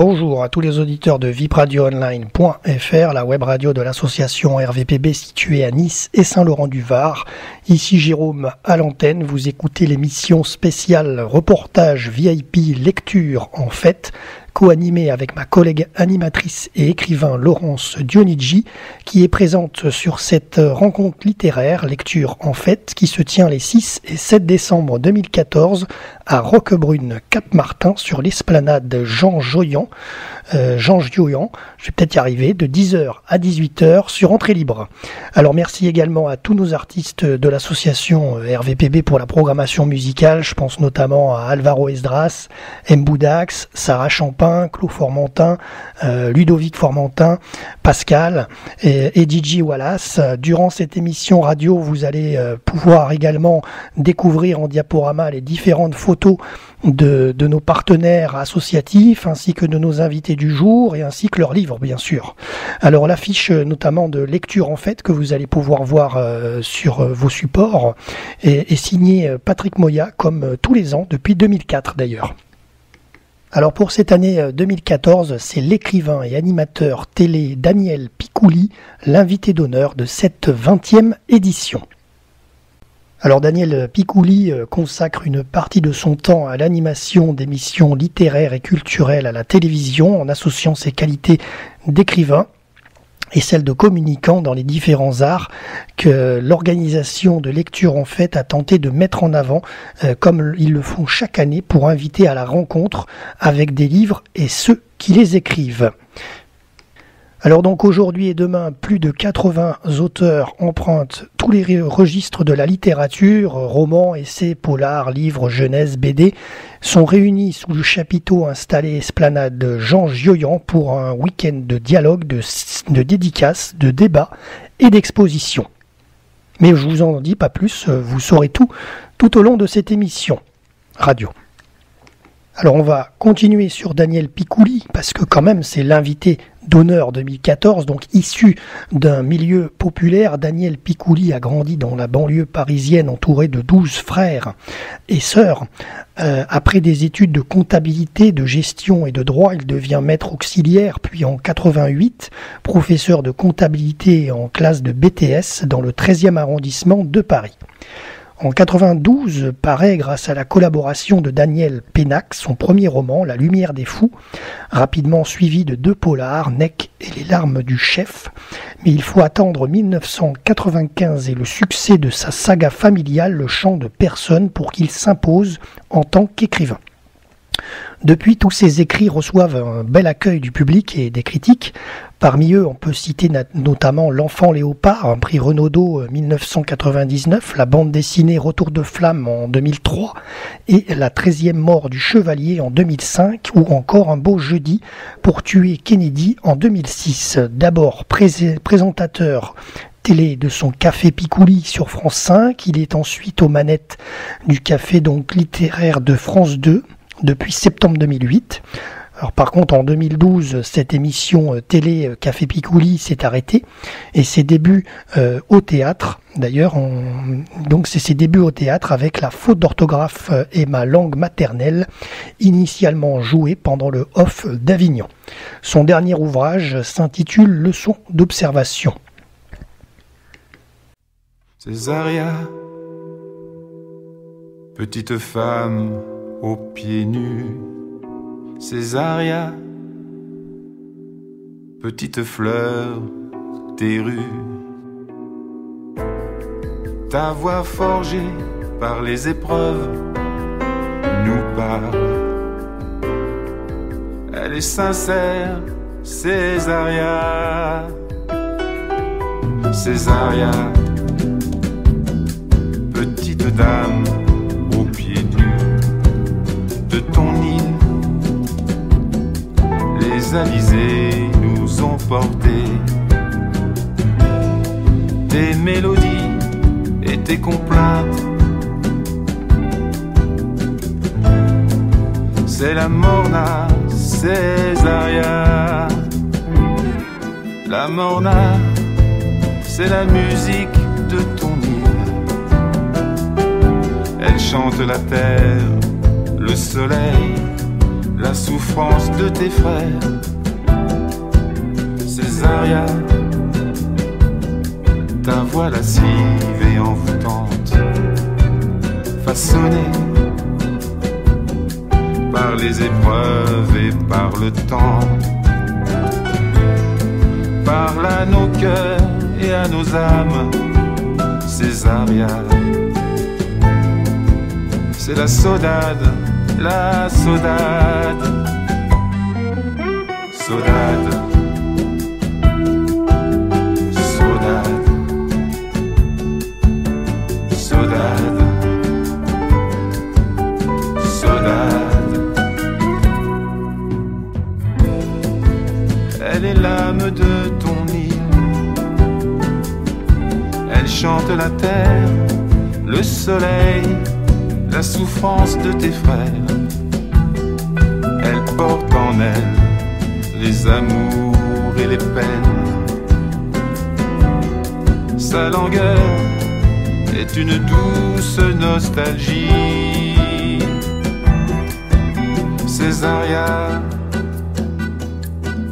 Bonjour à tous les auditeurs de vipradioonline.fr, la web radio de l'association RVPB située à Nice et Saint-Laurent-du-Var. Ici Jérôme à l'antenne, vous écoutez l'émission spéciale reportage VIP lecture en fête, co-animée avec ma collègue animatrice et écrivain Laurence Dionigi, qui est présente sur cette rencontre littéraire lecture en fête qui se tient les 6 et 7 décembre 2014 à Roquebrune, Cap-Martin, sur l'esplanade Jean Gioian, je vais peut-être y arriver, de 10h à 18h sur entrée libre. Alors merci également à tous nos artistes de l'association RVPB pour la programmation musicale. Je pense notamment à Alvaro Esdras, Mboudax, Sarah Champin, Claude Formentin, Ludovic Formentin, Pascal et DJ Wallace. Durant cette émission radio, vous allez pouvoir également découvrir en diaporama les différentes photos de nos partenaires associatifs ainsi que de nos invités du jour et ainsi que leurs livres bien sûr. Alors l'affiche notamment de lecture en fait que vous allez pouvoir voir sur vos supports est signée Patrick Moya comme tous les ans depuis 2004 d'ailleurs. Alors pour cette année 2014, c'est l'écrivain et animateur télé Daniel Picouli, l'invité d'honneur de cette 20e édition. Alors Daniel Picouli consacre une partie de son temps à l'animation d'émissions littéraires et culturelles à la télévision en associant ses qualités d'écrivain et celles de communicant dans les différents arts que l'organisation de lecture en fait a tenté de mettre en avant comme ils le font chaque année pour inviter à la rencontre avec des livres et ceux qui les écrivent. Alors donc aujourd'hui et demain, plus de 80 auteurs empruntent tous les registres de la littérature, romans, essais, polars, livres, jeunesse, BD, sont réunis sous le chapiteau installé esplanade Jean Gioian pour un week-end de dialogue, de dédicaces, de débats et d'expositions. Mais je vous en dis pas plus, vous saurez tout au long de cette émission radio. Alors on va continuer sur Daniel Picouli parce que quand même c'est l'invité d'honneur 2014, donc issu d'un milieu populaire. Daniel Picouli a grandi dans la banlieue parisienne entouré de 12 frères et sœurs. Après des études de comptabilité, de gestion et de droit, il devient maître auxiliaire, puis en 88, professeur de comptabilité en classe de BTS dans le 13e arrondissement de Paris. En 92, paraît, grâce à la collaboration de Daniel Pénac, son premier roman, La Lumière des Fous, rapidement suivi de 2 polars, Neck et les larmes du chef. Mais il faut attendre 1995 et le succès de sa saga familiale, Le Chant de Personne, pour qu'il s'impose en tant qu'écrivain. Depuis, tous ses écrits reçoivent un bel accueil du public et des critiques. Parmi eux, on peut citer notamment L'Enfant Léopard, un prix Renaudot 1999, la bande dessinée Retour de flamme en 2003 et La 13e mort du chevalier en 2005 ou encore Un beau jeudi pour tuer Kennedy en 2006. D'abord présentateur télé de son Café Picouli sur France 5, il est ensuite aux manettes du café donc littéraire de France 2 depuis septembre 2008. Alors par contre en 2012 cette émission télé Café Picouli s'est arrêtée et ses débuts au théâtre d'ailleurs donc c'est ses débuts au théâtre avec La faute d'orthographe et ma langue maternelle, initialement jouée pendant le Off d'Avignon. Son dernier ouvrage s'intitule Leçon d'observation. Césaria, petite femme aux pieds nus, Césaria, petite fleur des rues, ta voix forgée par les épreuves nous parle. Elle est sincère, Césaria, Césaria, petite dame aux pieds nus de ton île. Les alizés nous ont portés tes mélodies et tes complaintes. C'est la morna, Césaria. La morna, c'est la musique de ton île. Elle chante la terre, le soleil, la souffrance de tes frères. Césaria, ta voix lascive et envoûtante, façonnée par les épreuves et par le temps, parle à nos cœurs et à nos âmes. Césaria, c'est la saudade, la saudade, saudade, saudade, saudade, saudade. Elle est l'âme de ton île, elle chante la terre, le soleil, la souffrance de tes frères. Elle porte en elle les amours et les peines. Sa langueur est une douce nostalgie. Césaria,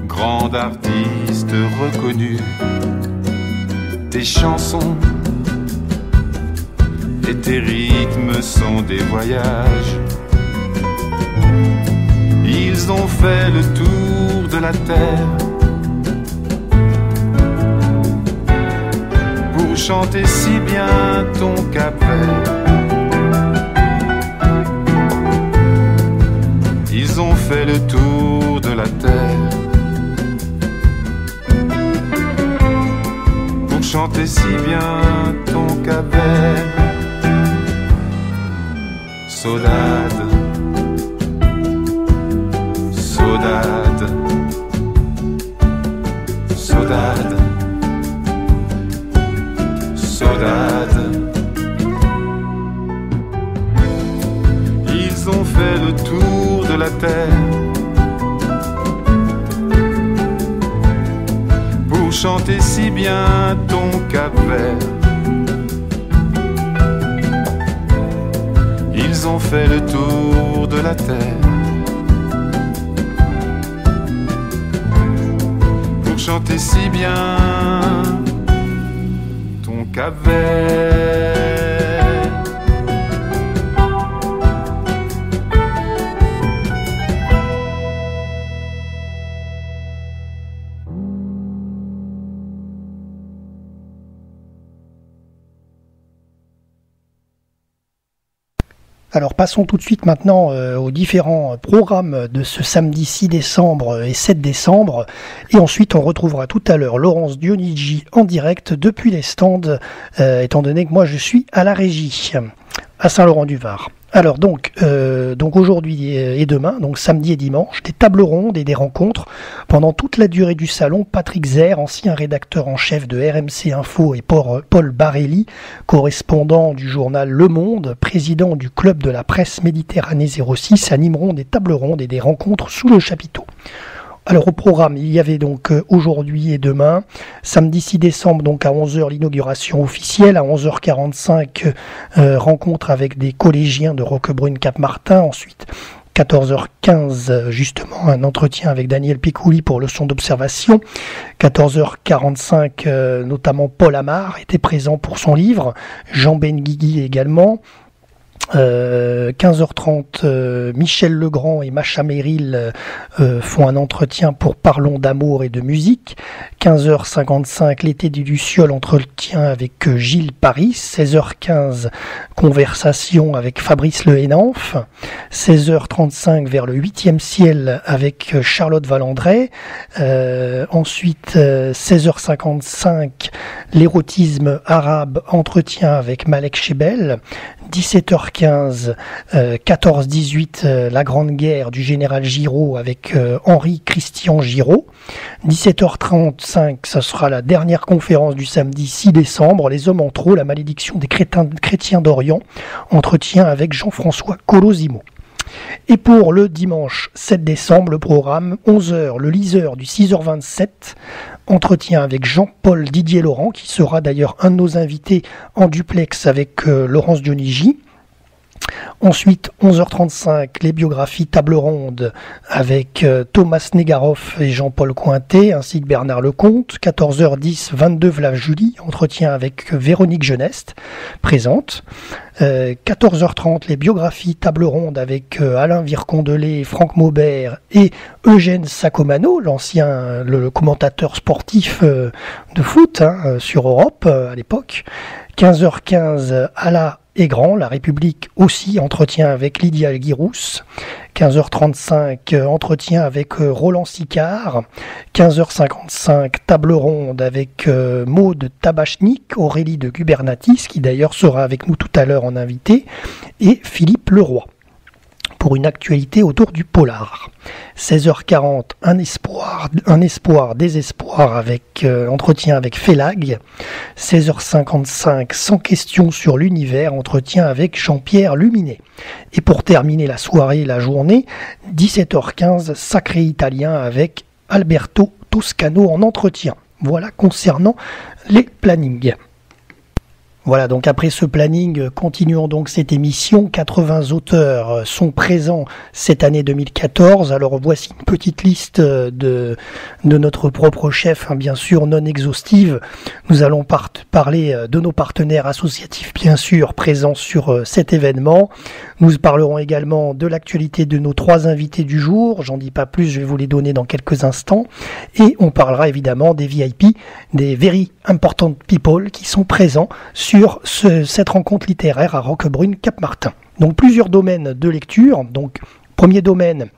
grande artiste reconnue, tes chansons et tes rythmes sont des voyages. Ils ont fait le tour de la terre pour chanter si bien ton Cap-Vert. Ils ont fait le tour de la terre pour chanter si bien ton Cap-Vert. Saudade, saudade, saudade, saudade. Ils ont fait le tour de la terre pour chanter si bien ton Cap-Vert. Ils ont fait le tour de la terre pour chanter si bien ton Cap-Vert. Alors passons tout de suite maintenant aux différents programmes de ce samedi 6 décembre et 7 décembre. Et ensuite on retrouvera tout à l'heure Laurence Dionigi en direct depuis les stands, étant donné que moi je suis à la régie, à Saint-Laurent-du-Var. Alors donc aujourd'hui et demain, donc samedi et dimanche, des tables rondes et des rencontres pendant toute la durée du salon. Patrick Zer, ancien rédacteur en chef de RMC Info, et Paul Barelli, correspondant du journal Le Monde, président du club de la presse Méditerranée 06, animeront des tables rondes et des rencontres sous le chapiteau. Alors au programme, il y avait donc aujourd'hui et demain, samedi 6 décembre donc à 11h l'inauguration officielle, à 11h45 rencontre avec des collégiens de Roquebrune-Cap-Martin, ensuite 14h15 justement un entretien avec Daniel Picouli pour leçon d'observation, 14h45 notamment Paul Amar était présent pour son livre, Jean Benguigui également. 15h30, Michel Legrand et Macha Merrill font un entretien pour Parlons d'amour et de musique. 15h55, l'été du Luciole, entretien avec Gilles Paris. 16h15, conversation avec Fabrice Le Hénanf. 16h35, vers le 8e ciel avec Charlotte Valandré. Ensuite, 16h55, l'érotisme arabe, entretien avec Malek Chebel. 17h15, 14-18, la Grande Guerre du général Giraud avec Henri-Christian Giraud. 17h35, ce sera la dernière conférence du samedi 6 décembre, Les hommes en trop, la malédiction des chrétiens d'Orient, entretien avec Jean-François Colosimo. Et pour le dimanche 7 décembre, le programme, 11h, le liseur du 6h27, entretien avec Jean-Paul Didier Laurent, qui sera d'ailleurs un de nos invités en duplex avec Laurence Dionigi. Ensuite, 11h35, les biographies table ronde avec Thomas Negaroff et Jean-Paul Cointet, ainsi que Bernard Lecomte. 14h10, 22 Vlave Julie, entretien avec Véronique Geneste, présente. 14h30, les biographies table ronde avec Alain Vircondelet, Franck Maubert et Eugène Sacomano, le commentateur sportif de foot sur Europe à l'époque. 15h15, Ala et Grand, La République aussi, entretien avec Lydia Guirousse. 15h35, entretien avec Roland Sicard. 15h55, table ronde avec Maude Tabachnik, Aurélie de Gubernatis, qui d'ailleurs sera avec nous tout à l'heure en invité, et Philippe Leroy, pour une actualité autour du polar. 16h40, un espoir, désespoir avec entretien avec Félag. 16h55, sans question sur l'univers, entretien avec Jean-Pierre Luminet. Et pour terminer la soirée et la journée, 17h15, sacré italien avec Alberto Toscano en entretien. Voilà concernant les plannings. Voilà, donc après ce planning, continuons donc cette émission. 80 auteurs sont présents cette année 2014. Alors voici une petite liste de notre propre chef, bien sûr non exhaustive. Nous allons parler de nos partenaires associatifs, bien sûr, présents sur cet événement. Nous parlerons également de l'actualité de nos 3 invités du jour. J'en dis pas plus, je vais vous les donner dans quelques instants. Et on parlera évidemment des VIP, des Very Important People qui sont présents sur cette rencontre littéraire à Roquebrune Cap-Martin. Donc plusieurs domaines de lecture. Donc premier domaine,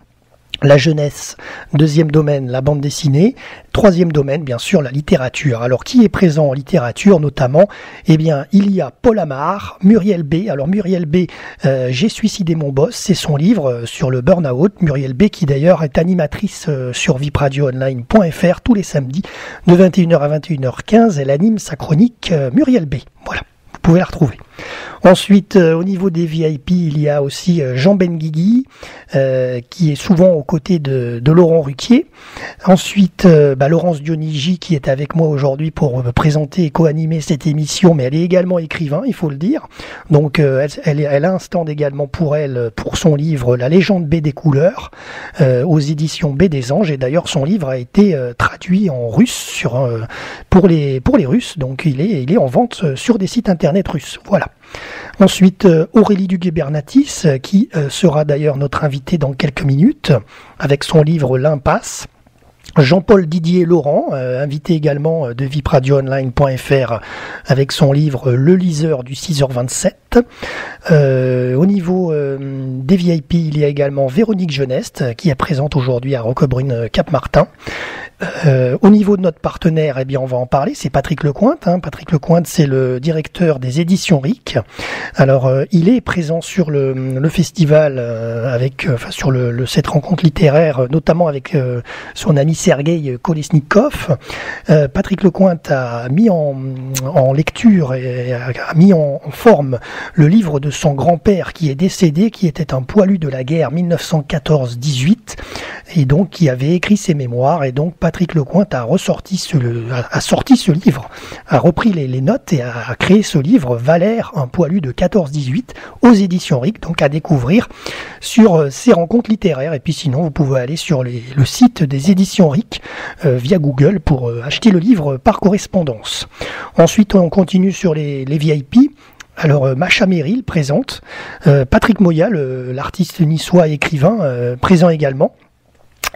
la jeunesse. Deuxième domaine, la bande dessinée. Troisième domaine, bien sûr, la littérature. Alors, qui est présent en littérature, notamment? Eh bien, il y a Paul Amar, Muriel B. Alors, Muriel B, J'ai suicidé mon boss, c'est son livre sur le burn-out. Muriel B, qui d'ailleurs est animatrice sur vipradioonline.fr tous les samedis, de 21h à 21h15. Elle anime sa chronique Muriel B. Voilà, vous pouvez la retrouver. Ensuite, au niveau des VIP, il y a aussi Jean Benguigui, qui est souvent aux côtés de Laurent Ruquier. Ensuite, Laurence Dionigi, qui est avec moi aujourd'hui pour présenter et co-animer cette émission, mais elle est également écrivain, il faut le dire. Donc, elle a un stand également pour son livre La légende B des couleurs, aux éditions B des Anges. Et d'ailleurs, son livre a été traduit en russe pour les Russes. Donc, il est en vente sur des sites internet russes. Voilà. Ensuite, Aurélie du Gubernatis, qui sera d'ailleurs notre invitée dans quelques minutes, avec son livre L'Impasse. Jean-Paul Didier Laurent, invité également de vipradioonline.fr avec son livre Le liseur du 6h27. Au niveau des VIP, il y a également Véronique Geneste qui est présente aujourd'hui à Roquebrune Cap-Martin. Au niveau de notre partenaire, eh bien on va en parler, c'est Patrick Lecointe. Patrick Lecointe, c'est le directeur des éditions RIC. Alors il est présent sur le festival sur cette rencontre littéraire, notamment avec son ami Sergueï Kolesnikov. Patrick Lecointe a mis en lecture et a mis en forme le livre de son grand-père qui est décédé, qui était un poilu de la guerre 1914-18 et donc qui avait écrit ses mémoires. Et donc Patrick Lecointe a sorti ce livre, a repris les notes et a créé ce livre Valère, un poilu de 14-18 aux éditions RIC, donc à découvrir sur ces rencontres littéraires. Et puis sinon vous pouvez aller sur le site des éditions RIC via Google pour acheter le livre par correspondance. Ensuite on continue sur les VIP. Alors Macha Merrill présente, Patrick Moya, l'artiste niçois et écrivain, présent également.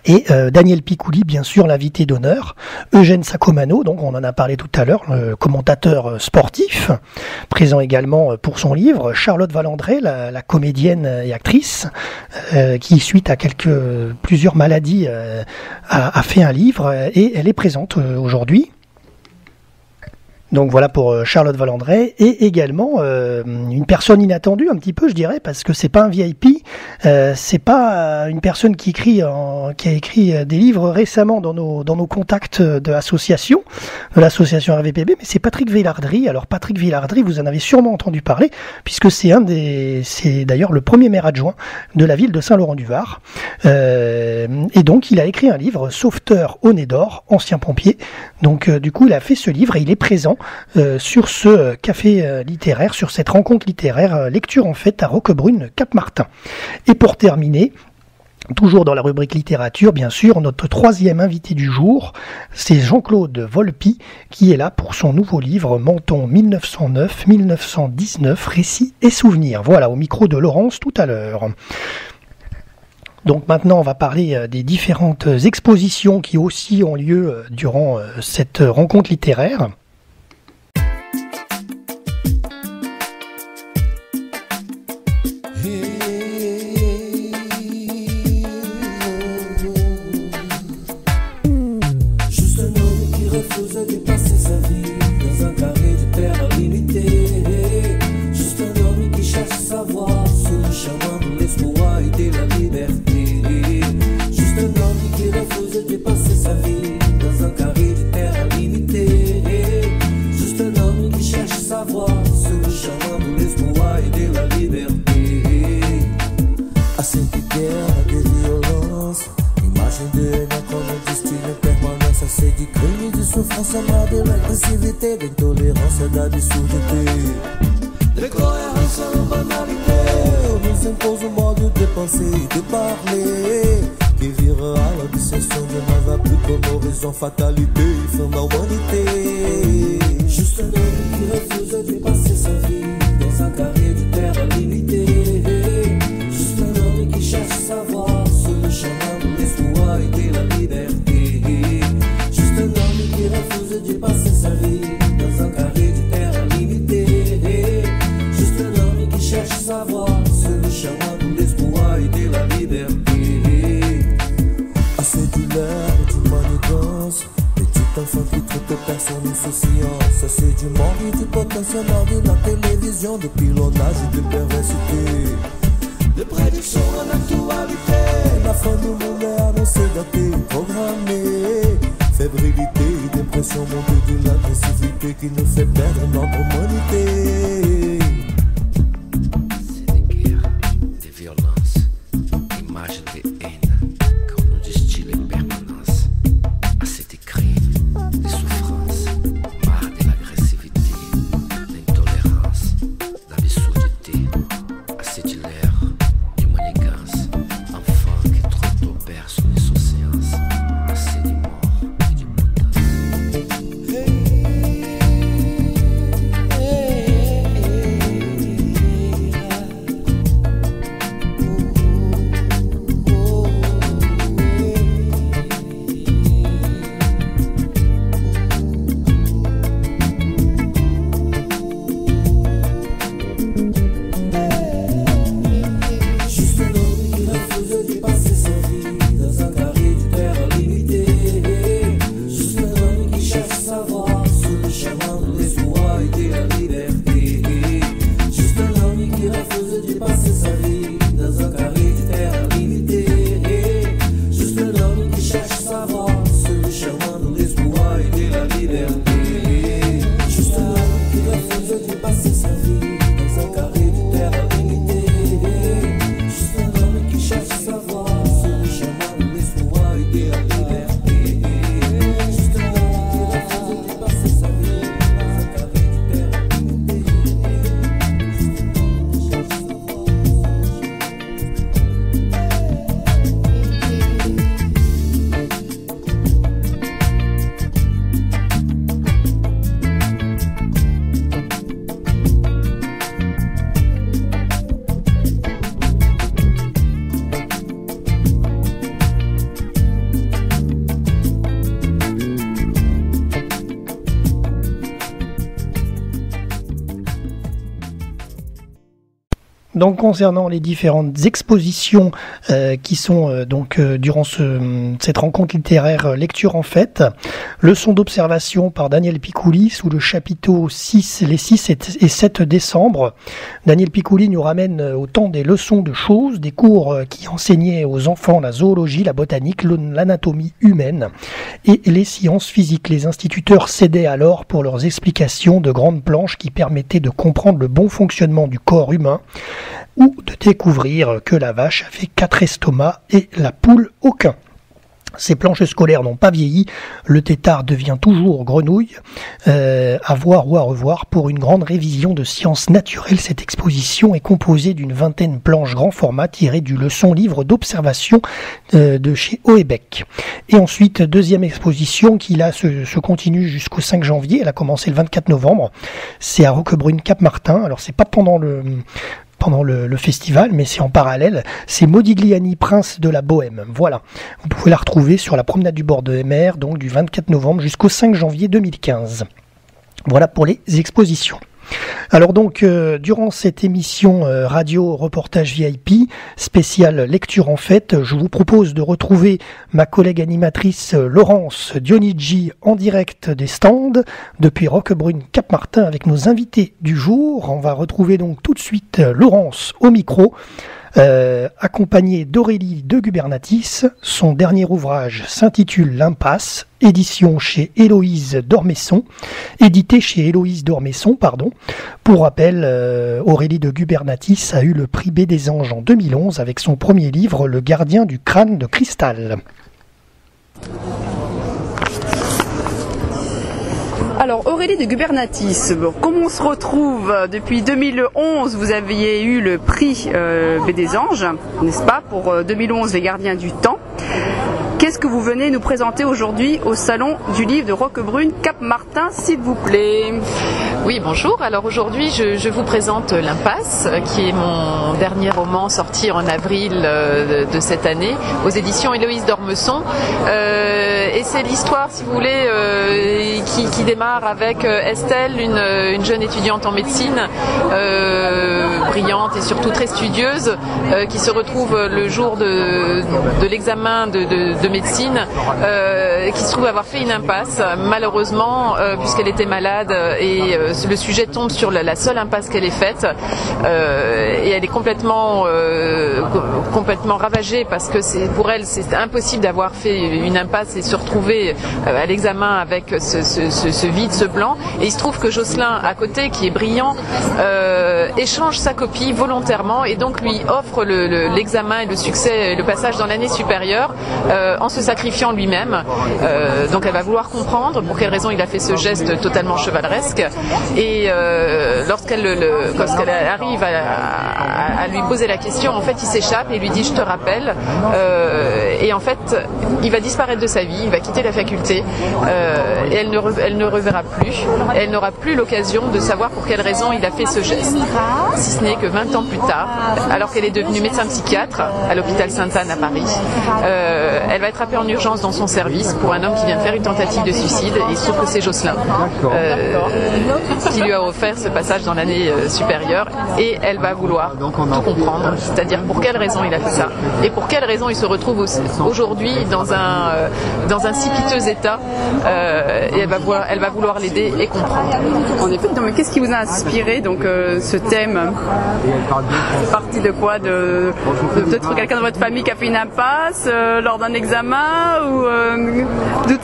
Et Daniel Picouli, bien sûr, l'invité d'honneur. Eugène Sacomano, donc on en a parlé tout à l'heure, le commentateur sportif, présent également pour son livre. Charlotte Valandré, la comédienne et actrice, qui suite à plusieurs maladies a fait un livre et elle est présente aujourd'hui. Donc voilà pour Charlotte Valandré, et également une personne inattendue un petit peu, je dirais, parce que c'est pas un VIP, c'est pas une personne qui a écrit des livres récemment dans nos contacts de l'association RVPB, mais c'est Patrick Villardry. Alors Patrick Villardry, vous en avez sûrement entendu parler, puisque c'est d'ailleurs le premier maire adjoint de la ville de Saint-Laurent-du-Var, et donc il a écrit un livre, Sauveteur au nez d'or, ancien pompier, Donc du coup, il a fait ce livre et il est présent sur ce café littéraire, sur cette rencontre littéraire Lecture en Fête à Roquebrune, Cap-Martin. Et pour terminer, toujours dans la rubrique littérature, bien sûr, notre troisième invité du jour, c'est Jean-Claude Volpi, qui est là pour son nouveau livre Menton 1909-1919, récits et souvenirs. Voilà, au micro de Laurence tout à l'heure. Donc maintenant, on va parler des différentes expositions qui aussi ont lieu durant cette rencontre littéraire. D'intolérance, d'absurdité, de cohérence en banalité, on nous impose un mode de penser et de parler qui vire à l'obsession de n'avoir plus comme horizon fatalité, fin d'humanité. Juste un homme qui refuse de passer sa vie dans un carré de terre limité. Juste un homme qui cherche sa voie sur le chemin de l'espoir et de la liberté. Juste un homme qui refuse de passer sa vie dans un carré de terre limité. Juste un homme qui cherche sa voie sur le chemin de l'espoir et de la liberté. Assez du l'air, du manigance, petit enfant qui traite personne insouciance. Assez du monde et du potentiel de la télévision, de pilonnage et de perversité, de prédiction en actualité. La fin du monde est annoncée, datée, programmée. Fébrilité, dépression, montée de l'agressivité qui nous fait perdre notre humanité. C'est des guerres, des violences, images de haine qu'on nous distille en permanence. Assez de crimes, de souffrances, marre de l'agressivité, l'intolérance, l'absurdité. Assez de l'air, de manigance, enfants qui trop tôt perdent son insouciance. Assez de mort. Donc concernant les différentes expositions qui sont durant cette rencontre littéraire Lecture en Fête, leçon d'observation par Daniel Picouli sous le chapiteau 6, les 6 et 7 décembre. Daniel Picouli nous ramène au temps des leçons de choses, des cours qui enseignaient aux enfants la zoologie, la botanique, l'anatomie humaine et les sciences physiques. Les instituteurs s'aidaient alors pour leurs explications de grandes planches qui permettaient de comprendre le bon fonctionnement du corps humain ou de découvrir que la vache avait 4 estomacs et la poule aucun. Ces planches scolaires n'ont pas vieilli, le tétard devient toujours grenouille. À voir ou à revoir pour une grande révision de sciences naturelles. Cette exposition est composée d'une 20aine planches grand format tirées du leçon livre d'observation de chez Hoebeck. Et ensuite, deuxième exposition qui là se continue jusqu'au 5 janvier. Elle a commencé le 24 novembre. C'est à Roquebrune Cap-Martin. Alors c'est pas pendant le festival, mais c'est en parallèle, c'est Modigliani, Prince de la Bohème. Voilà, vous pouvez la retrouver sur la promenade du bord de mer, donc du 24 novembre jusqu'au 5 janvier 2015. Voilà pour les expositions. Alors donc, durant cette émission radio reportage VIP, spéciale lecture en fête, je vous propose de retrouver ma collègue animatrice Laurence Dionigi en direct des stands depuis Roquebrune Cap-Martin avec nos invités du jour. On va retrouver donc tout de suite Laurence au micro. Accompagnée d'Aurélie de Gubernatis. Son dernier ouvrage s'intitule L'Impasse, édition chez Héloïse Dormesson, édité chez Héloïse Dormesson, pardon. Pour rappel, Aurélie de Gubernatis a eu le prix B des Anges en 2011 avec son premier livre, Le Gardien du crâne de cristal. Alors Aurélie de Gubernatis, comme on se retrouve depuis 2011, vous aviez eu le prix B des Anges, n'est-ce pas, pour 2011 Les Gardiens du Temps. Qu'est-ce que vous venez nous présenter aujourd'hui au Salon du Livre de Roquebrune Cap-Martin, s'il vous plaît? Oui, bonjour. Alors aujourd'hui, je vous présente L'Impasse, qui est mon dernier roman sorti en avril de cette année, aux éditions Héloïse Dormesson. Et c'est l'histoire, si vous voulez, qui démarre avec Estelle, une jeune étudiante en médecine, brillante et surtout très studieuse, qui se retrouve le jour de l'examen de médecine, qui se trouve avoir fait une impasse, malheureusement, puisqu'elle était malade, et le sujet tombe sur la seule impasse qu'elle ait faite, et elle est complètement ravagée, parce que pour elle c'est impossible d'avoir fait une impasse et se retrouver à l'examen avec ce vide, ce blanc. Et il se trouve que Jocelyn à côté, qui est brillant, échange sa copie volontairement et donc lui offre l'examen et le succès et le passage dans l'année supérieure, en se sacrifiant lui-même. Donc elle va vouloir comprendre pour quelle raison il a fait ce geste totalement chevaleresque, et lorsqu'elle arrive à lui poser la question, en fait il s'échappe et lui dit je te rappelle, et en fait il va disparaître de sa vie, il va quitter la faculté, et elle ne reverra plus, elle n'aura plus l'occasion de savoir pour quelle raison il a fait ce geste, si ce n'est que 20 ans plus tard, alors qu'elle est devenue médecin psychiatre à l'hôpital Sainte-Anne à Paris, elle va être appelée en urgence dans son service pour un homme qui vient faire une tentative de suicide, et il se trouve que c'est Jocelyn qui lui a offert ce passage dans l'année supérieure, et elle va vouloir tout comprendre, c'est-à-dire pour quelle raison il a fait ça et pour quelle raison il se retrouve aujourd'hui dans un si piteux état, et elle va vouloir l'aider et comprendre. En effet, mais qu'est-ce qui vous a inspiré donc ce thème? C'est parti de quoi? De peut-être quelqu'un de votre famille qui a fait une impasse lors d'un examen, ou d'où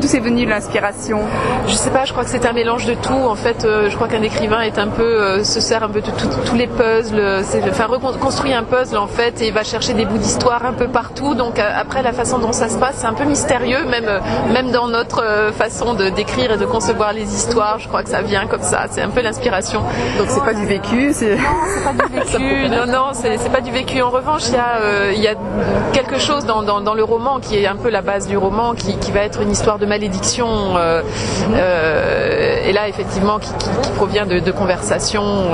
c'est venu l'inspiration? Je sais pas, je crois que c'est un mélange de tout. En fait, je crois qu'un écrivain est un peu se sert un peu de tous les puzzles, construit un puzzle en fait, et va chercher des bouts d'histoire un peu partout. Donc après, la façon dont ça se passe, c'est un peu mystérieux, même dans notre façon de d'écrire et de concevoir les histoires. Je crois que ça vient comme ça. C'est un peu l'inspiration. Donc c'est pas du vécu, c'est pas du vécu. Non, c'est pas du vécu. En revanche, il y a quelque chose dans le roman qui est un peu la base du roman, qui va être une histoire de malédiction, et là effectivement qui provient de conversations,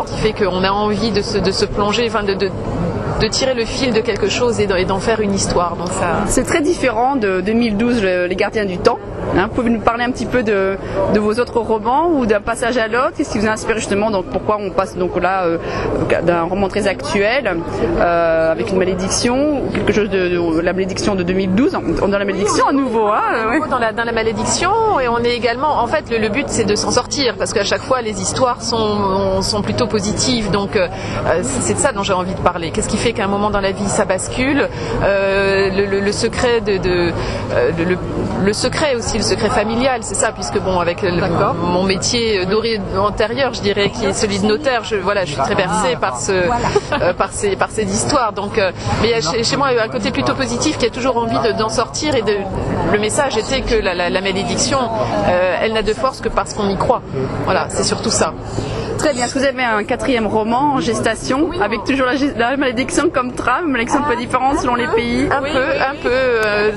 qui fait qu'on a envie de se plonger, enfin de tirer le fil de quelque chose et d'en faire une histoire. Donc ça... C'est très différent de 2012, Les Gardiens du Temps. Pouvez-vous nous parler un petit peu de vos autres romans ou d'un passage à l'autre? Qu'est-ce qui vous a inspiré justement? Donc pourquoi on passe donc là d'un roman très actuel avec une malédiction, ou quelque chose de la malédiction de 2012, on est dans la malédiction à nouveau, ouais. Dans la malédiction, et on est également, en fait le but c'est de s'en sortir, parce qu'à chaque fois les histoires sont plutôt positives, donc c'est de ça dont j'ai envie de parler. Qu'est-ce qui fait qu'à un moment dans la vie ça bascule. Le secret le secret aussi, le secret familial, c'est ça, puisque bon, avec mon métier antérieur, je dirais, qui est celui de notaire, je suis très bercée par ces histoires. Donc, mais chez moi, il y a un côté plutôt positif qui a toujours envie d'en sortir, et le message était que la malédiction, elle n'a de force que parce qu'on y croit. Voilà, c'est surtout ça. Très bien. Est-ce que vous avez un 4e roman en gestation, avec toujours la malédiction comme trame, malédiction un peu différente selon les pays? Un peu,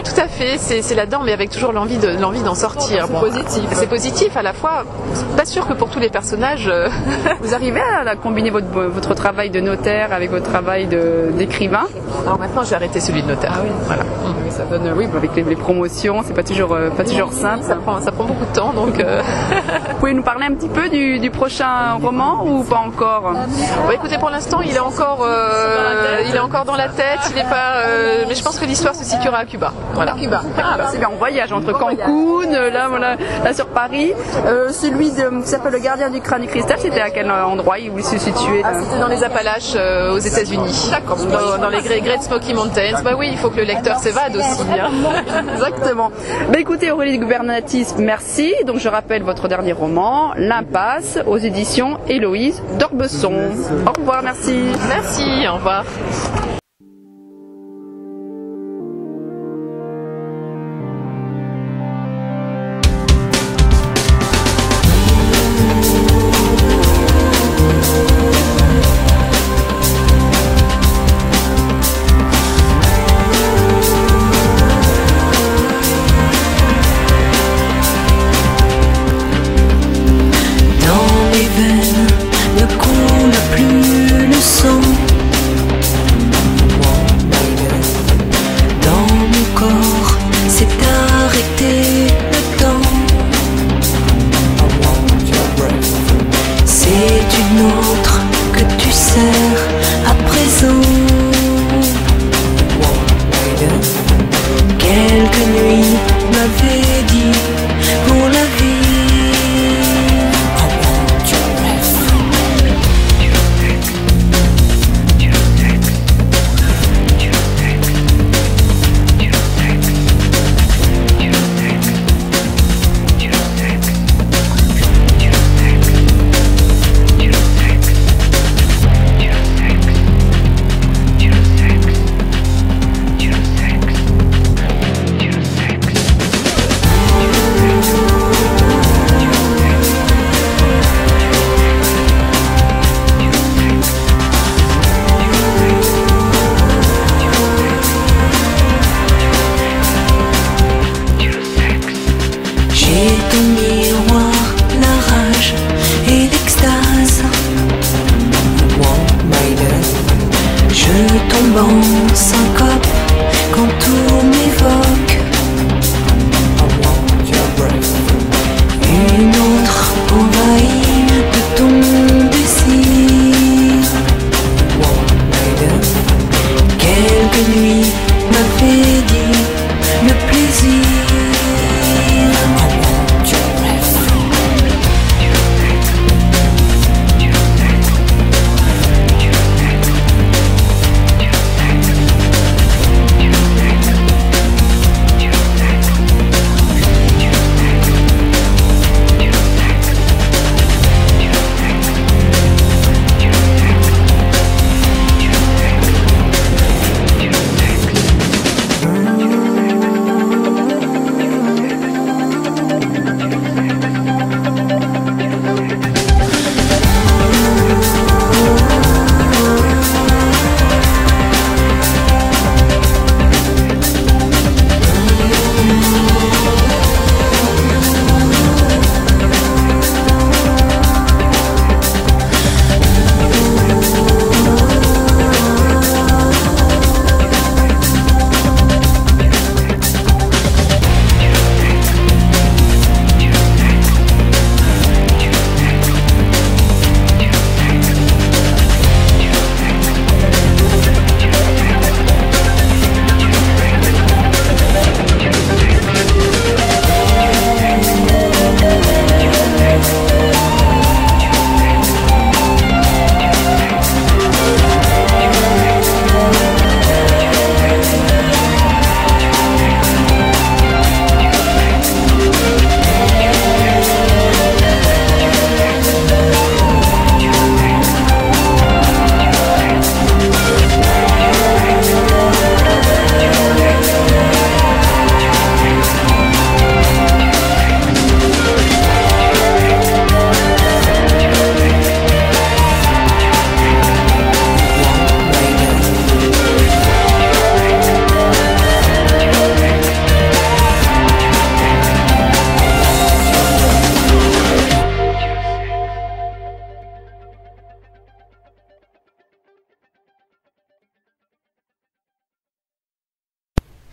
tout à fait. C'est là-dedans, mais avec toujours l'envie d'en sortir. Bon, c'est positif à la fois. Pas sûr que pour tous les personnages. Vous arrivez à combiner votre travail de notaire avec votre travail d'écrivain? Alors maintenant, j'ai arrêté celui de notaire. Ah oui. Voilà. Ça donne, avec les promotions, c'est pas toujours simple. Ça prend beaucoup de temps, donc. Vous pouvez nous parler un petit peu du prochain roman ou pas encore? Écoutez, pour l'instant, il est encore dans la tête. Il est pas. Mais je pense que l'histoire se situera à Cuba. Voilà. Cuba. C'est bien. On voyage entre Cancun, là sur Paris. Celui qui s'appelle Le Gardien du Crâne et Cristal, c'était à quel endroit il se situait? C'était dans les Appalaches, aux États-Unis. D'accord. Dans les Great Smoky Mountains. Oui, il faut que le lecteur s'évade aussi. Hein. Exactement. Écoutez, Aurélie Gubernatis, merci. Donc je rappelle votre dernier roman, L'Impasse, aux éditions Héloïse d'Orbesson. Au revoir, merci. Merci, au revoir. Ne coule plus le sang.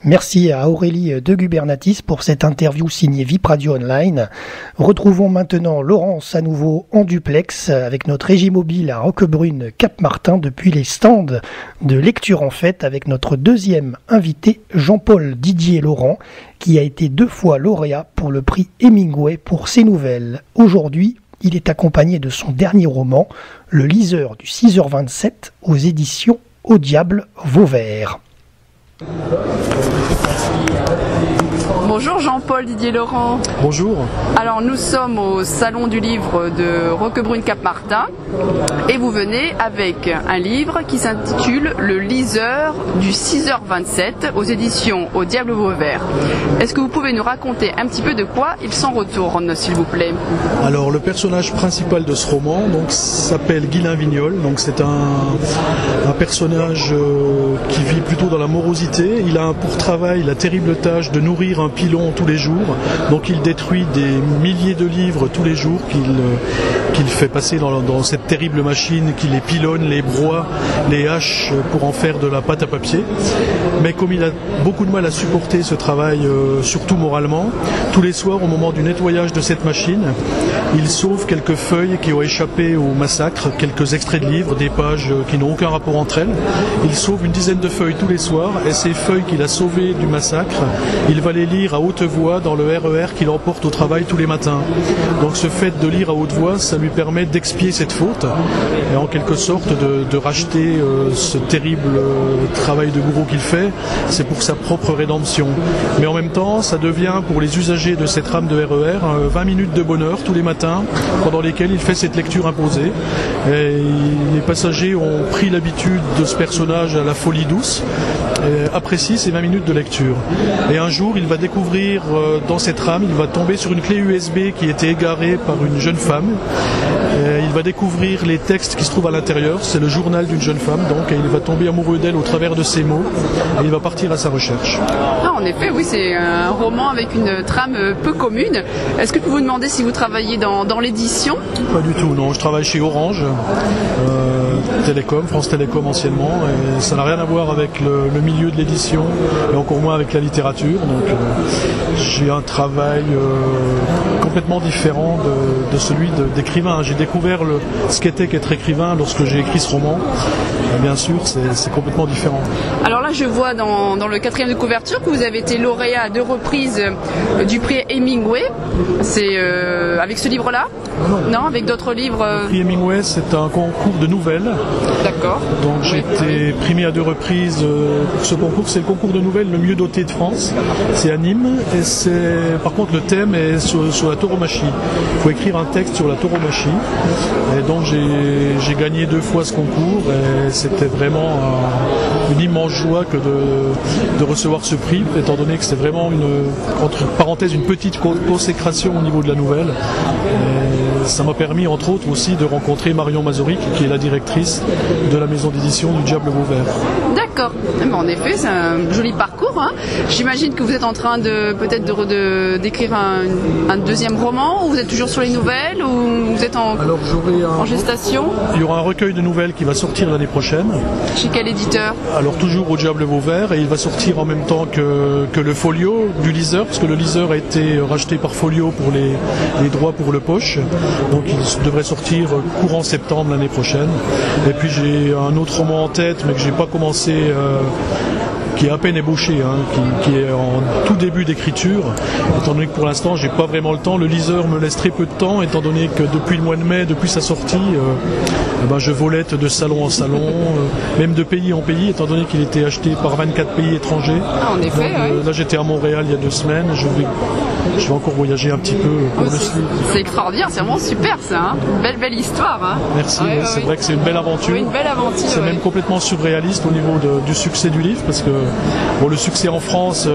Merci à Aurélie de Gubernatis pour cette interview signée VIP Radio Online. Retrouvons maintenant Laurence à nouveau en duplex avec notre régie mobile à Roquebrune Cap-Martin depuis les stands de Lecture en Fête avec notre deuxième invité Jean-Paul Didier Laurent qui a été 2 fois lauréat pour le prix Hemingway pour ses nouvelles. Aujourd'hui, il est accompagné de son dernier roman, Le liseur du 6h27 aux éditions Au Diable Vauvert. Bonjour Jean-Paul Didier Laurent. Bonjour. Alors nous sommes au Salon du Livre de Roquebrune Cap-Martin et vous venez avec un livre qui s'intitule Le liseur du 6h27 aux éditions Au Diable Vauvert. Est-ce que vous pouvez nous raconter un petit peu de quoi il s'en retourne, s'il vous plaît? Alors le personnage principal de ce roman s'appelle Guylain Vignol. Donc c'est un personnage qui vit plutôt dans la morosité. Il a pour travail la terrible tâche de nourrir un pilon tous les jours, donc il détruit des milliers de livres tous les jours qu'il fait passer dans cette terrible machine qui les pilonne, les broie, les hache pour en faire de la pâte à papier. Mais comme il a beaucoup de mal à supporter ce travail, surtout moralement, tous les soirs au moment du nettoyage de cette machine, il sauve quelques feuilles qui ont échappé au massacre, quelques extraits de livres, des pages qui n'ont aucun rapport entre elles. Il sauve une dizaine de feuilles tous les soirs et ces feuilles qu'il a sauvées du massacre, il va les lire à haute voix dans le RER qu'il emporte au travail tous les matins. Donc ce fait de lire à haute voix, ça lui permet d'expier cette faute et en quelque sorte de racheter ce terrible travail de bourreau qu'il fait. C'est pour sa propre rédemption. Mais en même temps, ça devient pour les usagers de cette rame de RER 20 minutes de bonheur tous les matins pendant lesquels il fait cette lecture imposée. Et les passagers ont pris l'habitude de ce personnage à la folie douce et apprécient ces 20 minutes de lecture. Et un jour, il va découvrir dans cette rame, il va tomber sur une clé USB qui était égarée par une jeune femme. Et il va découvrir les textes qui se trouvent à l'intérieur. C'est le journal d'une jeune femme, donc, et il va tomber amoureux d'elle au travers de ses mots. Et il va partir à sa recherche. Ah, en effet, oui, c'est un roman avec une trame peu commune. Est-ce que je peux vous demander si vous travaillez dans l'édition? Pas du tout, non. Je travaille chez Orange, Télécom, France Télécom anciennement, et ça n'a rien à voir avec le milieu de l'édition, et encore moins avec la littérature. Donc j'ai un travail complètement différent de celui d'écrivain. J'ai découvert ce qu'était qu'être écrivain lorsque j'ai écrit ce roman. Et bien sûr, c'est complètement différent. Alors là, je vois dans le 4e de couverture que vous avez été lauréat à 2 reprises du prix Hemingway. C'est avec ce livre-là? Non, avec d'autres livres. Le prix Hemingway, c'est un concours de nouvelles. D'accord. Donc j'ai été primé à 2 reprises pour ce concours. C'est le concours de nouvelles le mieux doté de France. C'est à Nîmes. Et par contre, le thème est sur la tauromachie. Il faut écrire un texte sur la tauromachie. Et donc j'ai gagné 2 fois ce concours. Et c'était vraiment une immense joie que de recevoir ce prix, étant donné que c'est vraiment entre parenthèses, une petite consécration au niveau de la nouvelle. Et ça m'a permis, entre autres, aussi de rencontrer Marion Mazoric, qui est la directrice de la maison d'édition du Diable Vauvert. D'accord. En effet, c'est un joli parcours. Hein. J'imagine que vous êtes en train peut-être d'écrire un deuxième roman, ou vous êtes toujours sur les nouvelles, ou vous êtes en gestation? Il y aura un recueil de nouvelles qui va sortir l'année prochaine. Chez quel éditeur? Alors toujours au Diable Vauvert, et il va sortir en même temps que le folio du liseur, parce que le liseur a été racheté par Folio pour les droits pour le poche. Donc il devrait sortir courant septembre l'année prochaine. Et puis j'ai un autre roman en tête, mais que j'ai pas commencé, qui est à peine ébauché, qui est en tout début d'écriture, étant donné que pour l'instant j'ai pas vraiment le temps. Le liseur me laisse très peu de temps, étant donné que depuis le mois de mai, depuis sa sortie, je volette de salon en salon, même de pays en pays, étant donné qu'il était acheté par 24 pays étrangers. Ah, en effet, donc, là j'étais à Montréal il y a 2 semaines, je vais encore voyager un petit peu pour le suivre. C'est extraordinaire, c'est vraiment super ça, hein. Belle histoire. Hein. Merci, c'est vrai que c'est une belle aventure. Oui, une belle aventure. C'est même complètement surréaliste au niveau du succès du livre, parce que le succès en France,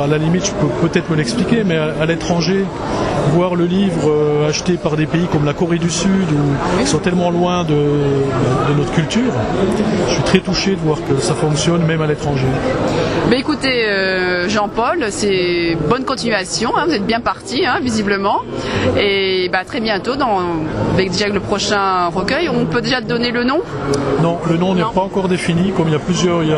à la limite, je peux peut-être me l'expliquer, mais à l'étranger, voir le livre acheté par des pays comme la Corée du Sud, qui sont tellement loin de notre culture, je suis très touché de voir que ça fonctionne même à l'étranger. Mais écoutez, Jean-Paul, c'est bonne continuation, hein, vous êtes bien parti, hein, visiblement, et très bientôt, avec déjà le prochain recueil. On peut déjà te donner le nom? Non, le nom n'est pas encore défini, comme il y a plusieurs, il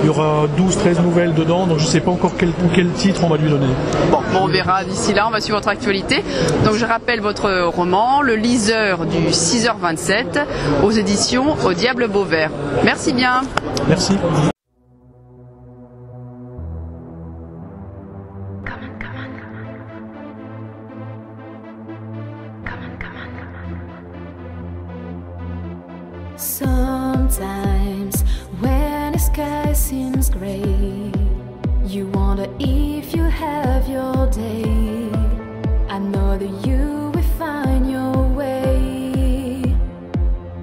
y aura 12-13 nouvelles dedans, donc je ne sais pas encore quel titre on va lui donner. Bon, on verra d'ici là, on va suivre votre actualité. Donc je rappelle votre roman, Le Liseur du 6h27, aux éditions Au Diable Beauvert. Merci bien. Merci. Sometimes when the sky seems gray, you wonder if you have your day. I know that you will find your way.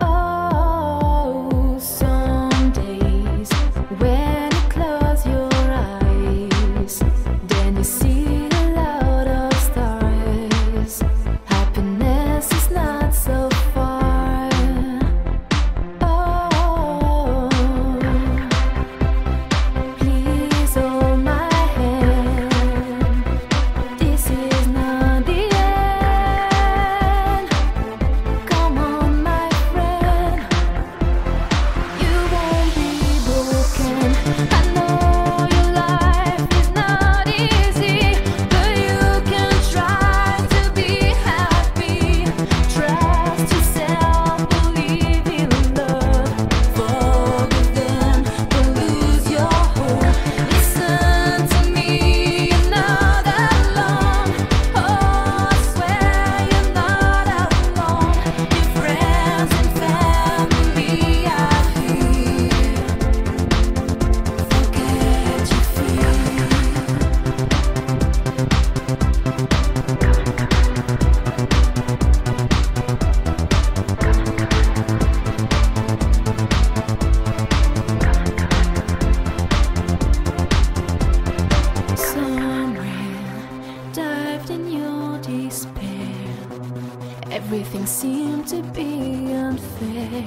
Oh, some days when you close your eyes, then you see a lot of stars. Happiness is not so far. Everything seems to be unfair.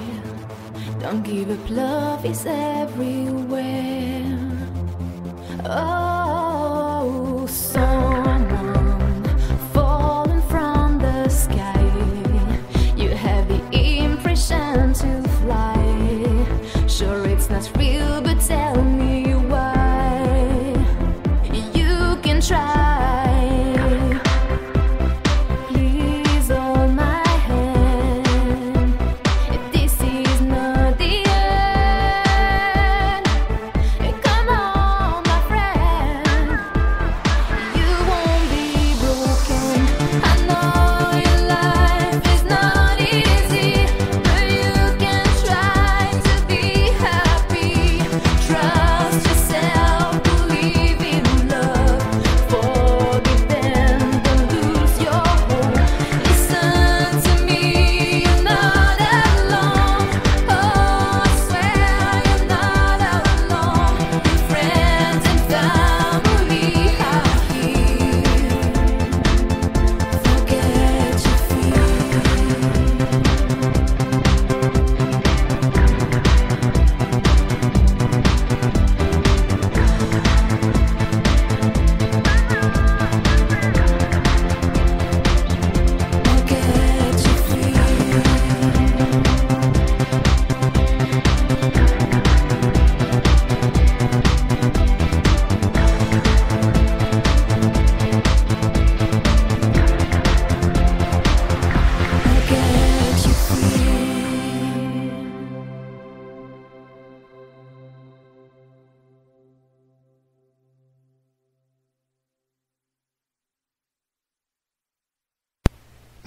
Don't give up, love is everywhere. Oh, someone falling from the sky. You have the impression to fly. Sure, it's not real, but tell me why. You can try.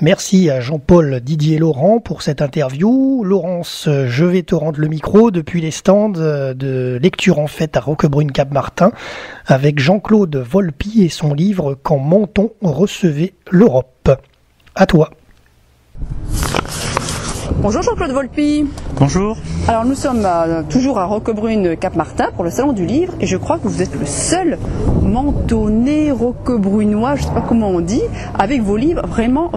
Merci à Jean-Paul Didier Laurent pour cette interview. Laurence, je vais te rendre le micro depuis les stands de lecture en fête à Roquebrune-Cap-Martin avec Jean-Claude Volpi et son livre « Quand Menton recevait l'Europe ». À toi. Bonjour Jean-Claude Volpi. Bonjour. Alors nous sommes toujours à Roquebrune-Cap-Martin pour le salon du livre et je crois que vous êtes le seul mentonné roquebrunois, je ne sais pas comment on dit, avec vos livres vraiment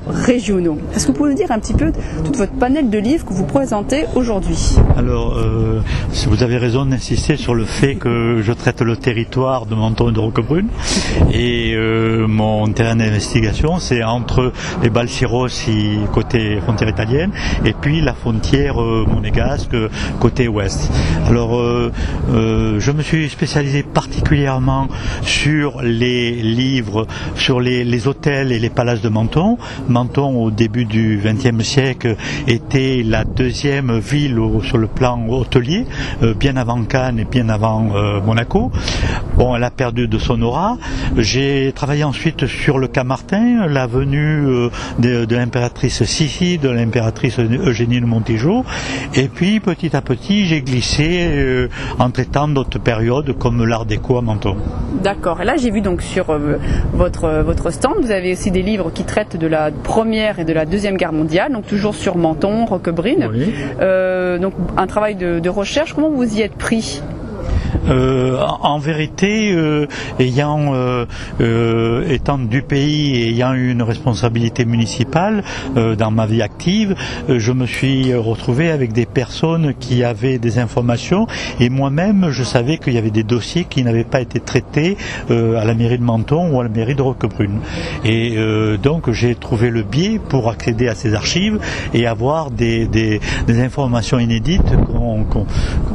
régionaux. Est-ce que vous pouvez nous dire un petit peu tout votre panel de livres que vous présentez aujourd'hui? Alors, vous avez raison d'insister sur le fait que je traite le territoire de Menton et de Roquebrune et mon terrain d'investigation c'est entre les Balsirossi côté frontière italienne et puis la frontière monégasque côté ouest. Alors je me suis spécialisé particulièrement sur les livres, sur les hôtels et les palaces de Menton. Menton au début du XXe siècle était la deuxième ville sur le plan hôtelier, bien avant Cannes et bien avant Monaco. Bon, elle a perdu de son aura. J'ai travaillé ensuite sur le Camartin, la venue de l'impératrice Sissi, de l'impératrice Eugénie de Montijo, et puis petit à petit j'ai glissé en traitant d'autres périodes comme l'Art déco à Menton. D'accord. Et là, j'ai vu donc sur votre stand, vous avez aussi des livres qui traitent de la Première et de la Deuxième Guerre mondiale, donc toujours sur Menton, Roquebrune. Oui. Donc un travail de recherche. Comment vous y êtes pris ? En vérité, étant du pays et ayant eu une responsabilité municipale dans ma vie active, je me suis retrouvé avec des personnes qui avaient des informations et moi-même je savais qu'il y avait des dossiers qui n'avaient pas été traités à la mairie de Menton ou à la mairie de Roquebrune. Et donc j'ai trouvé le biais pour accéder à ces archives et avoir des informations inédites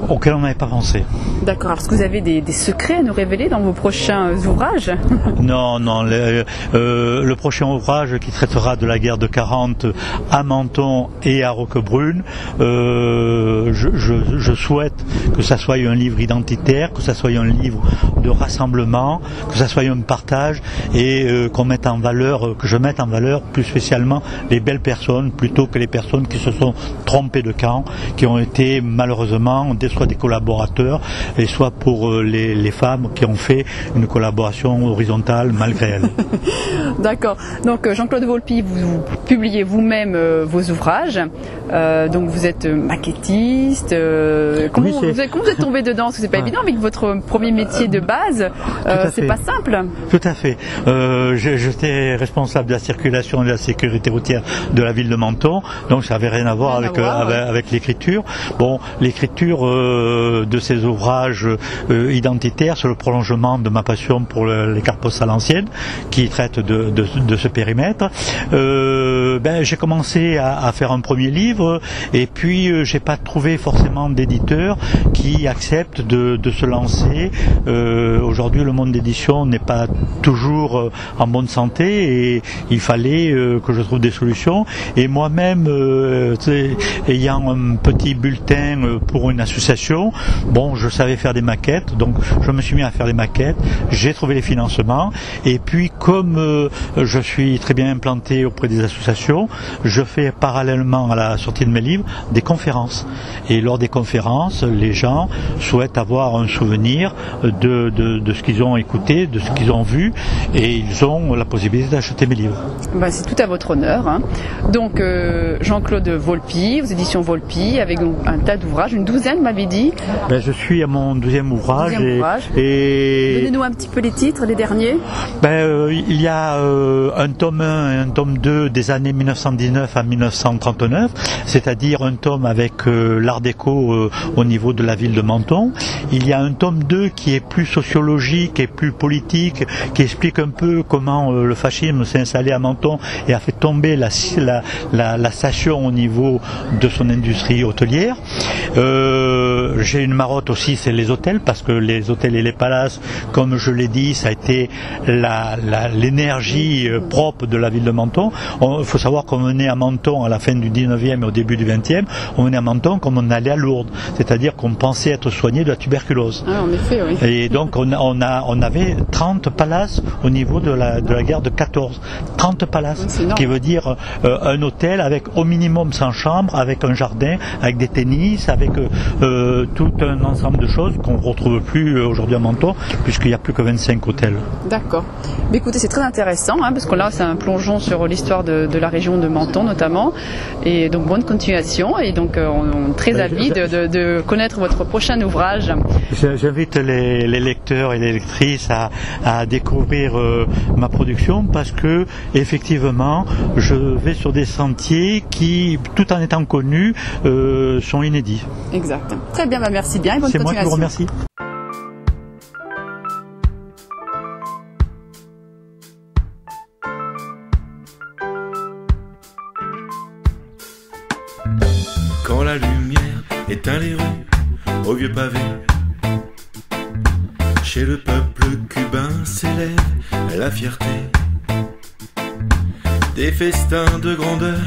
auxquelles on n'avait pas pensé. D'accord. Alors, est-ce que vous avez des secrets à nous révéler dans vos prochains ouvrages ? Non. Le prochain ouvrage qui traitera de la guerre de 40 à Menton et à Roquebrune, je souhaite que ça soit un livre identitaire, que ça soit un livre de rassemblement, que ça soit un partage et que je mette en valeur plus spécialement les belles personnes plutôt que les personnes qui se sont trompées de camp, qui ont été malheureusement soit des collaborateurs et soit pour les femmes qui ont fait une collaboration horizontale malgré elles. D'accord. Donc Jean-Claude Volpi, vous publiez vous-même vos ouvrages. Donc vous êtes maquettiste. Comment vous êtes tombé dedans ? Parce que c'est pas évident avec votre premier métier de base. C'est pas simple. Tout à fait. J'étais responsable de la circulation et de la sécurité routière de la ville de Menton. Donc ça n'avait rien à voir avec l'écriture. Bon, l'écriture de ces ouvrages identitaires, c'est le prolongement de ma passion pour les cartes postales anciennes qui traitent de ce périmètre. J'ai commencé à faire un premier livre et puis j'ai pas trouvé forcément d'éditeur qui accepte de se lancer. Aujourd'hui le monde d'édition n'est pas toujours en bonne santé et il fallait que je trouve des solutions et moi-même ayant un petit bulletin pour une association, bon, je savais faire des maquettes, donc je me suis mis à faire des maquettes, j'ai trouvé les financements et puis comme je suis très bien implanté auprès des associations, je fais parallèlement à la sortie de mes livres des conférences et lors des conférences les gens souhaitent avoir un souvenir de ce qu'ils ont écouté, de ce qu'ils ont vu et ils ont la possibilité d'acheter mes livres. C'est tout à votre honneur. Hein. Donc Jean-Claude Volpi, aux éditions Volpi, avec un tas d'ouvrages, une douzaine m'avez dit. Je suis à mon deuxième ouvrage. Et... Donnez-nous un petit peu les titres, les derniers. Il y a un tome 1 et un tome 2 des années 1919 à 1939, c'est-à-dire un tome avec l'art déco au niveau de la ville de Menton. Il y a un tome 2 qui est plus sociologique et plus politique, qui explique un peu comment le fascisme s'est installé à Menton et a fait tomber la station au niveau de son industrie hôtelière. J'ai une marotte aussi, c'est les hôtels, parce que les hôtels et les palaces, comme je l'ai dit, ça a été l'énergie propre de la ville de Menton. Il faut savoir qu'on venait à Menton à la fin du 19e et au début du 20e, on venait à Menton comme on allait à Lourdes, c'est-à-dire qu'on pensait être soigné de la tuberculose. Ah, en effet, oui. Et donc on avait 30 palaces au niveau de la guerre de 14. 30 palaces, qui veut dire un hôtel avec au minimum 100 chambres, avec un jardin, avec des tennis, avec tout un ensemble de choses qu'on ne retrouve plus aujourd'hui à Menton, puisqu'il n'y a plus que 25 hôtels. D'accord. Mais écoutez, c'est très intéressant, parce que là, c'est un plongeon sur l'histoire de la région de Menton notamment. Et donc, bonne continuation. Et donc, on est très avide de connaître votre prochain ouvrage. J'invite les lecteurs et les lectrices à découvrir ma production parce que, effectivement, je vais sur des sentiers qui, tout en étant connus, sont inédits. Exact. Très bien, merci bien et bonne continuation. C'est moi qui vous remercie. quand la lumière éteint les rues au vieux pavé. Chez le peuple cubain s'élève la fierté des festins de grandeur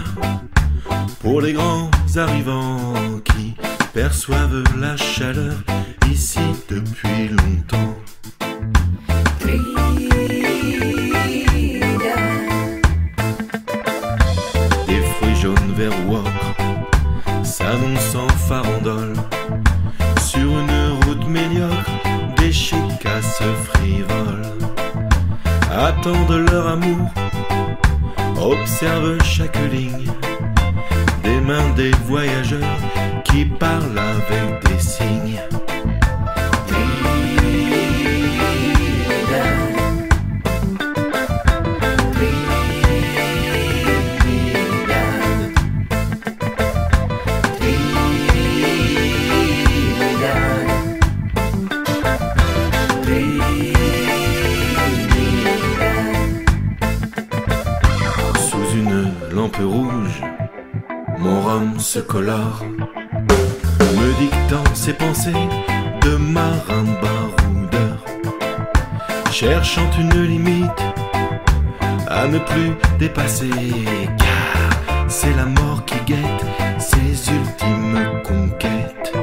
pour les grands arrivants qui perçoivent la chaleur ici depuis longtemps. Des fruits jaunes, verts ou ocre s'annoncent en farandole sur une route médiocre. Des chicasses frivoles attendent leur amour, observent chaque ligne des mains des voyageurs qui parlent avec des signes. Sous une lampe rouge, mon rhum se colore, me dictant ses pensées de marin baroudeur, cherchant une limite à ne plus dépasser, car c'est la mort qui guette ses ultimes conquêtes.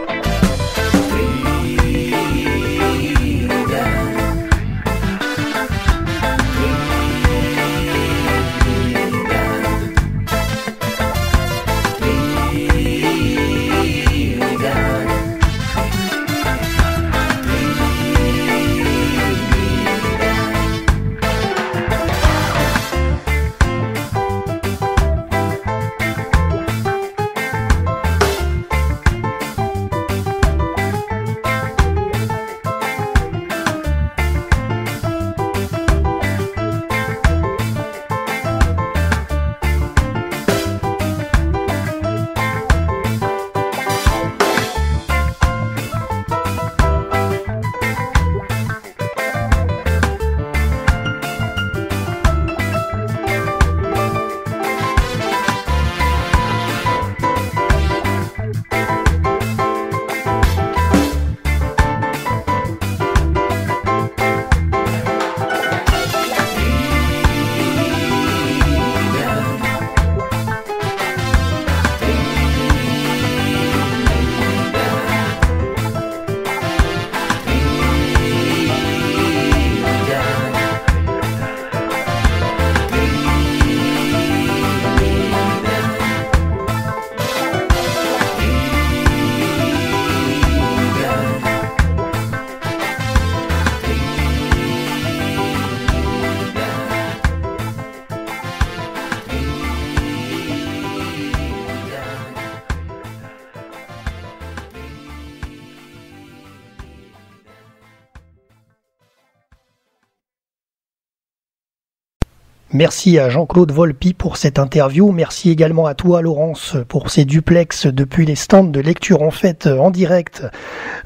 Merci à Jean-Claude Volpi pour cette interview. Merci également à toi, Laurence, pour ces duplex depuis les stands de lecture en fait en direct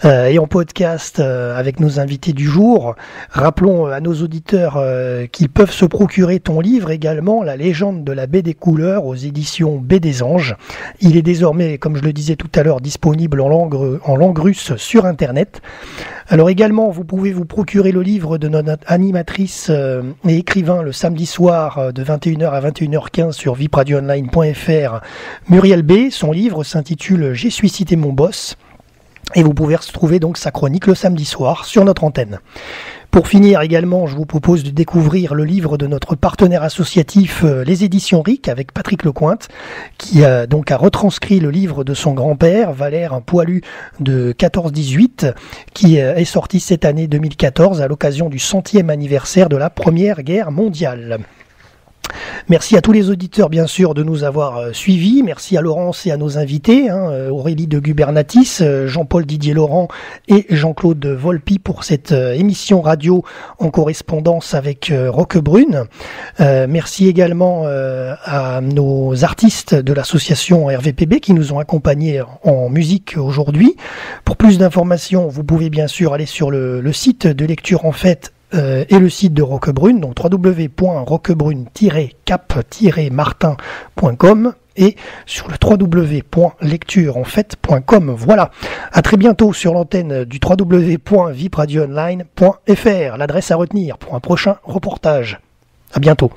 et en podcast avec nos invités du jour. Rappelons à nos auditeurs qu'ils peuvent se procurer ton livre également, La légende de la baie des couleurs, aux éditions Baie des Anges. Il est désormais, comme je le disais tout à l'heure, disponible en langue russe sur Internet. Alors également, vous pouvez vous procurer le livre de notre animatrice et écrivain le samedi soir de 21h à 21h15 sur vipradioonline.fr, Muriel B. Son livre s'intitule « J'ai suicidé mon boss ». Et vous pouvez retrouver donc sa chronique le samedi soir sur notre antenne. Pour finir également, je vous propose de découvrir le livre de notre partenaire associatif, les éditions RIC, avec Patrick Lecointe, qui a retranscrit le livre de son grand-père, Valère, un poilu de 14-18, qui est sorti cette année 2014 à l'occasion du 100e anniversaire de la Première Guerre mondiale. Merci à tous les auditeurs, bien sûr, de nous avoir suivis. Merci à Laurence et à nos invités, Aurélie de Gubernatis, Jean-Paul Didier Laurent et Jean-Claude Volpi pour cette émission radio en correspondance avec Roquebrune. Merci également à nos artistes de l'association RVPB qui nous ont accompagnés en musique aujourd'hui. Pour plus d'informations, vous pouvez bien sûr aller sur le site de lecture en fait et le site de Roquebrune, donc www.roquebrune-cap-martin.com. et sur le www.lectureenfait.com. Voilà. À très bientôt sur l'antenne du www.vipradioonline.fr. L'adresse à retenir pour un prochain reportage. À bientôt.